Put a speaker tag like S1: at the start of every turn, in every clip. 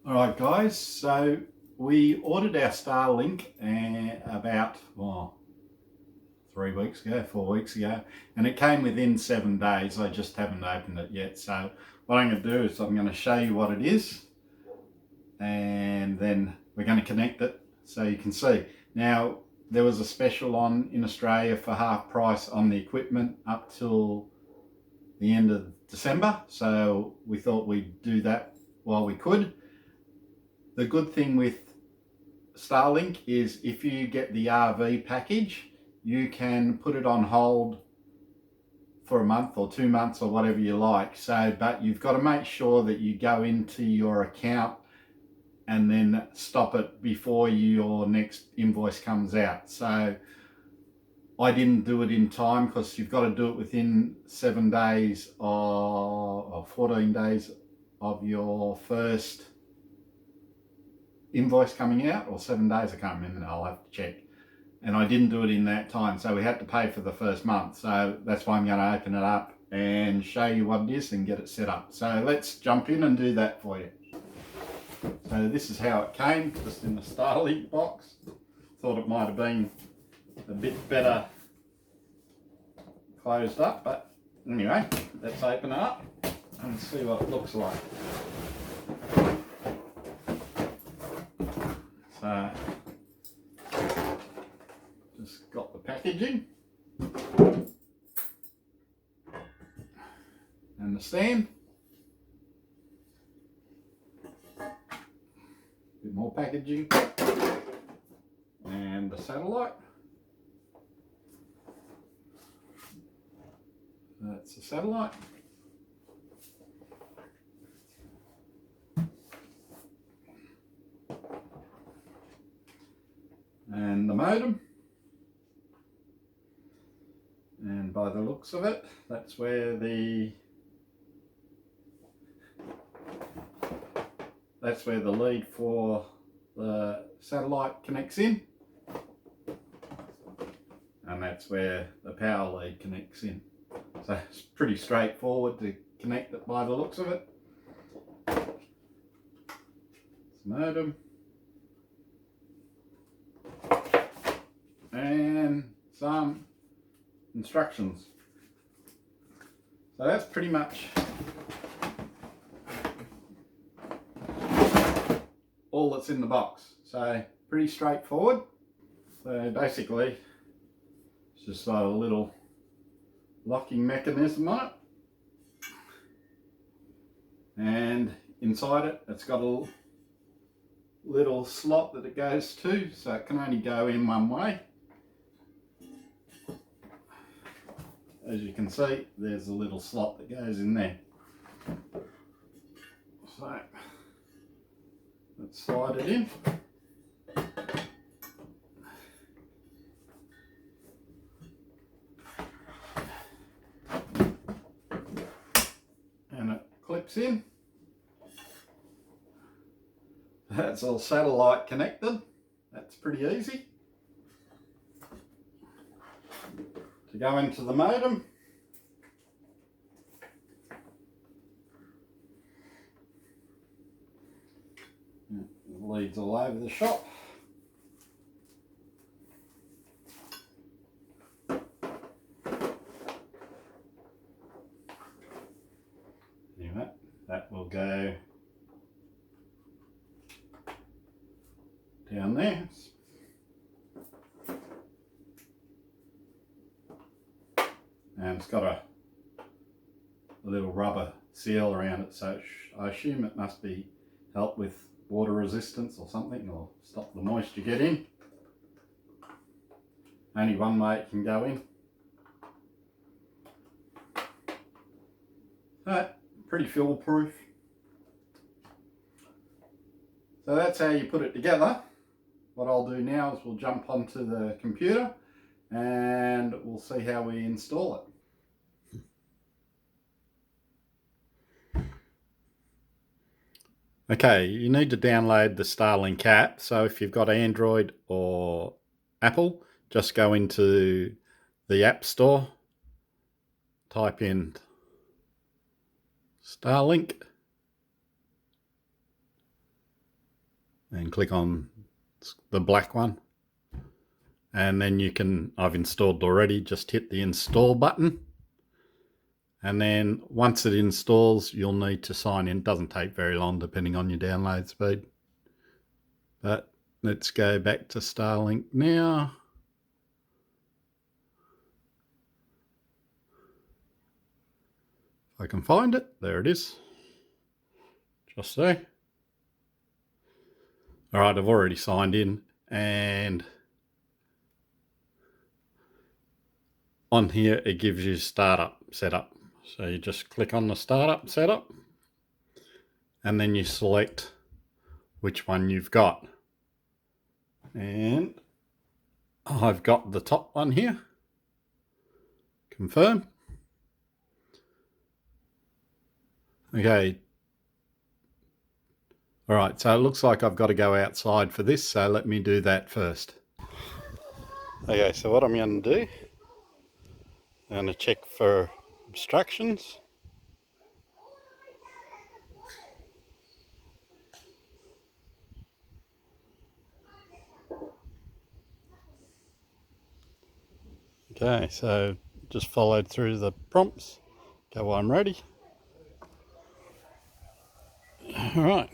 S1: Alright guys, so we ordered our Starlink about 3 weeks ago, 4 weeks ago, and it came within 7 days. I just haven't opened it yet. So what I'm going to do is I'm going to show you what it is, and then we're going to connect it so you can see. Now, there was a special on in Australia for half price on the equipment up till the end of December, so we thought we'd do that while we could. The good thing with Starlink is if you get the RV package, you can put it on hold for a month or 2 months or whatever you like. So, but you've got to make sure that you go into your account and then stop it before your next invoice comes out. So I didn't do it in time because you've got to do it within 7 days or 14 days of your first invoice coming out, or 7 days, I can't remember, I'll have to check. And I didn't do it in that time, so we had to pay for the first month. So that's why I'm going to open it up and show you what it is and get it set up. So let's jump in and do that for you. So this is how it came, just in the Starlink box. Thought it might have been a bit better closed up, but anyway, let's open it up and see what it looks like. So, just got the packaging and the stand. Bit more packaging and the satellite. That's the satellite. And the modem, and by the looks of it, that's where the lead for the satellite connects in, and that's where the power lead connects in. So it's pretty straightforward to connect it by the looks of it. It's modem. And some instructions. So that's pretty much all that's in the box. So pretty straightforward. So basically it's just got a little locking mechanism on it, and inside it it's got a little slot that it goes to, so it can only go in one way. As you can see, there's a little slot that goes in there. So let's slide it in. And it clips in. That's all satellite connected. That's pretty easy. To go into the modem, it leads all over the shop. Anyway, that will go down there. And it's got a little rubber seal around it, so I assume it must be help with water resistance or something, or stop the moisture getting. Only one way it can go in. Pretty foolproof. So that's how you put it together. What I'll do now is we'll jump onto the computer and we'll see how we install it. Okay, you need to download the Starlink app. So if you've got Android or Apple, just go into the App Store, type in Starlink, and click on the black one. And then you can, I've installed already, just hit the install button. And then once it installs, you'll need to sign in. It doesn't take very long depending on your download speed. But let's go back to Starlink now. If I can find it, there it is. Just there. All right, I've already signed in, and on here it gives you startup setup. So you just click on the startup setup and then you select which one you've got. And I've got the top one here. Confirm. Okay. All right, so it looks like I've got to go outside for this, so let me do that first. Okay, so what I'm going to do, I'm going to check for obstructions. Okay, so just followed through the prompts. Go, I'm ready. All right.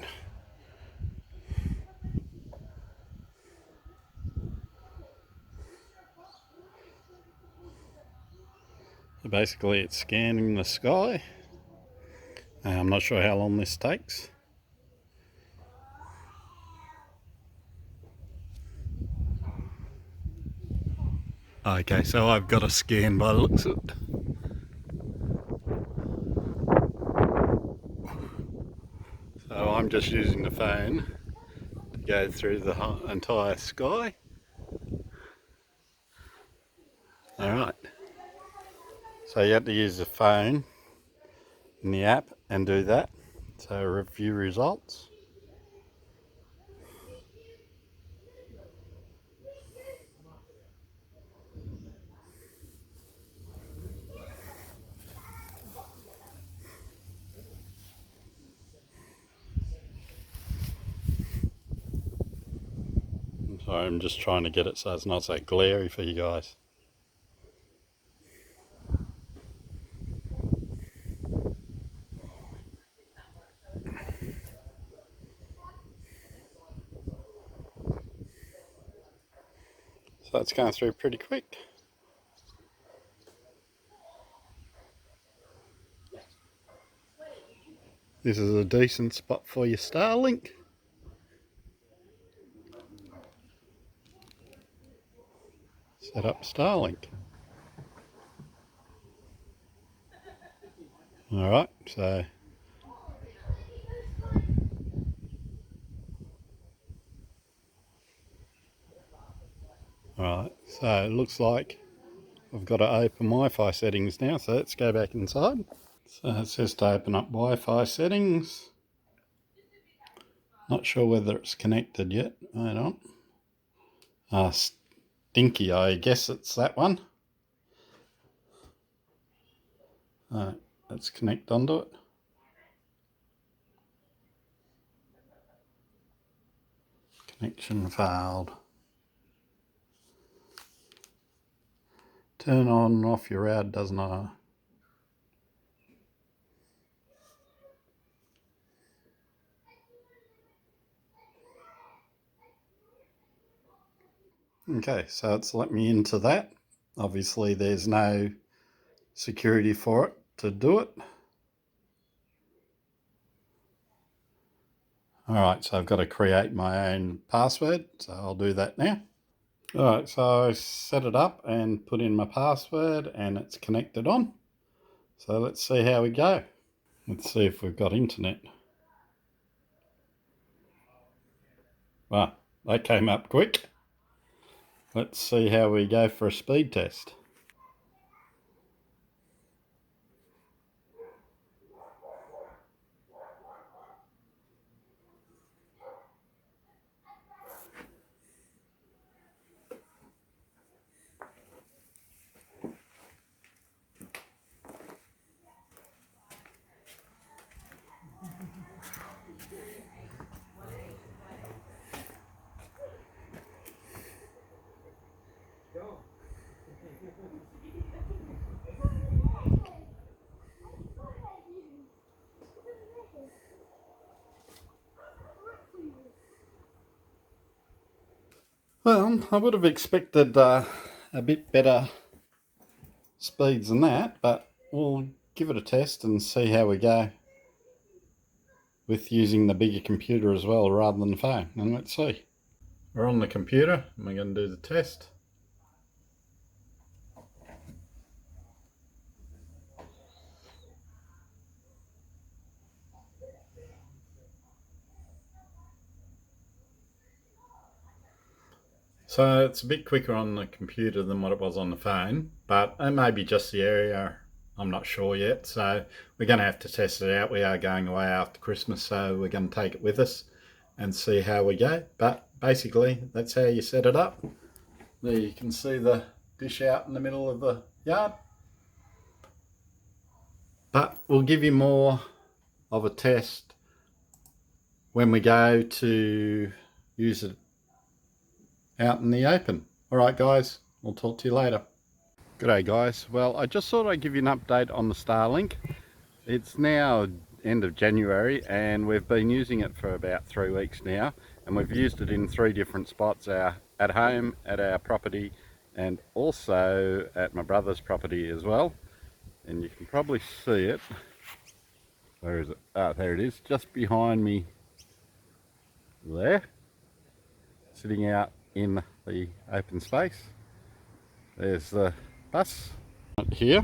S1: So basically it's scanning the sky. I'm not sure how long this takes. Okay, so I've got a scan by the looks of it. So I'm just using the phone to go through the entire sky. Alright. So you have to use the phone in the app and do that. So review results. So I'm just trying to get it so it's not so glary for you guys. So that's going through pretty quick. This is a decent spot for your Starlink. Set up Starlink. Alright, so alright, so it looks like I've got to open Wi-Fi settings now, so let's go back inside. So it says to open up Wi-Fi settings. Not sure whether it's connected yet. Hold on. Stinky, I guess it's that one. Let's connect onto it. Connection failed. Turn on and off your router, doesn't it? Okay, so it's let me into that. Obviously there's no security for it to do it. Alright, so I've got to create my own password, so I'll do that now. Alright, so I set it up and put in my password and it's connected on. So let's see how we go. Let's see if we've got internet. Wow, that came up quick. Let's see how we go for a speed test. Well, I would have expected a bit better speeds than that, but we'll give it a test and see how we go with using the bigger computer as well rather than the phone. And let's see. We're on the computer and we're going to do the test. So it's a bit quicker on the computer than what it was on the phone, but it may be just the area, I'm not sure yet. So we're going to have to test it out. We are going away after Christmas, so we're going to take it with us and see how we go. But basically, that's how you set it up. There you can see the dish out in the middle of the yard. But we'll give you more of a test when we go to use it out in the open. Alright guys, we'll talk to you later. G'day guys, well I just thought I'd give you an update on the Starlink. It's now end of January and we've been using it for about 3 weeks now, and we've used it in 3 different spots, at home, at our property, and also at my brother's property as well. And you can probably see it. Where is it? Ah, there it is, just behind me there, sitting out in the open space. There's the bus here.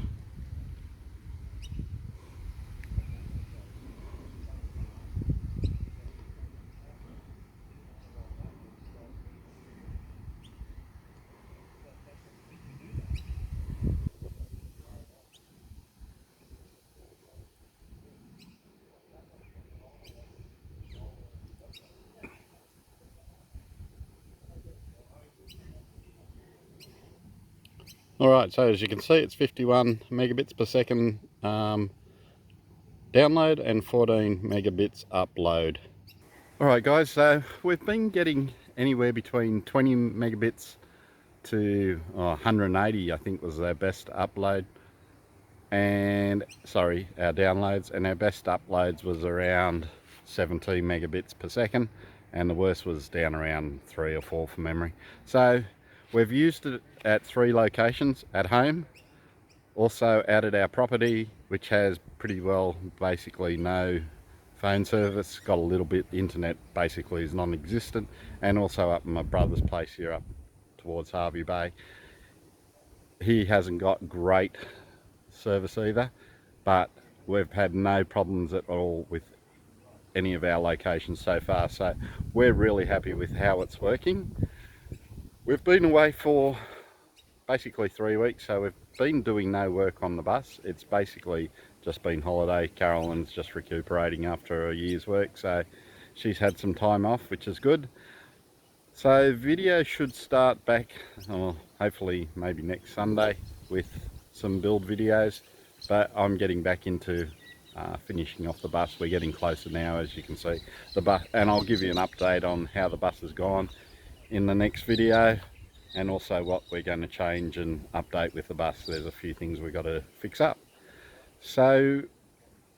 S1: Alright, so as you can see, it's 51 megabits per second download and 14 megabits upload. Alright guys, so we've been getting anywhere between 20 megabits to 180, I think was our best upload. And sorry, our downloads, and our best uploads was around 17 megabits per second, and the worst was down around 3 or 4 from memory. So we've used it at 3 locations: at home, also out at our property, which has pretty well basically no phone service, got a little bit, internet basically is non-existent, and also up in my brother's place here up towards Harvey Bay. He hasn't got great service either, but we've had no problems at all with any of our locations so far, so we're really happy with how it's working. We've been away for basically 3 weeks, so we've been doing no work on the bus. It's basically just been holiday. Carolyn's just recuperating after a year's work, so she's had some time off, which is good. So video should start back, hopefully maybe next Sunday, with some build videos, but I'm getting back into finishing off the bus. We're getting closer now, as you can see, the bus, and I'll give you an update on how the bus has gone in the next video, and also what we're going to change and update with the bus. There's a few things we've got to fix up. So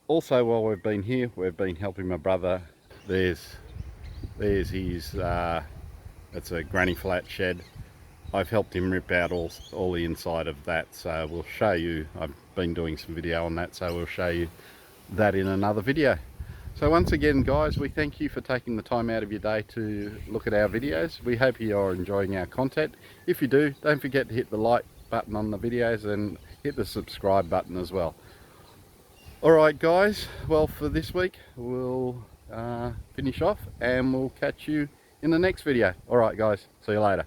S1: also, while we've been here, we've been helping my brother. There's his it's a granny flat shed. I've helped him rip out all the inside of that, so we'll show you. I've been doing some video on that, so we'll show you that in another video. So once again guys, we thank you for taking the time out of your day to look at our videos. We hope you are enjoying our content. If you do, don't forget to hit the like button on the videos and hit the subscribe button as well. Alright guys, well for this week we'll finish off and we'll catch you in the next video. Alright guys, see you later.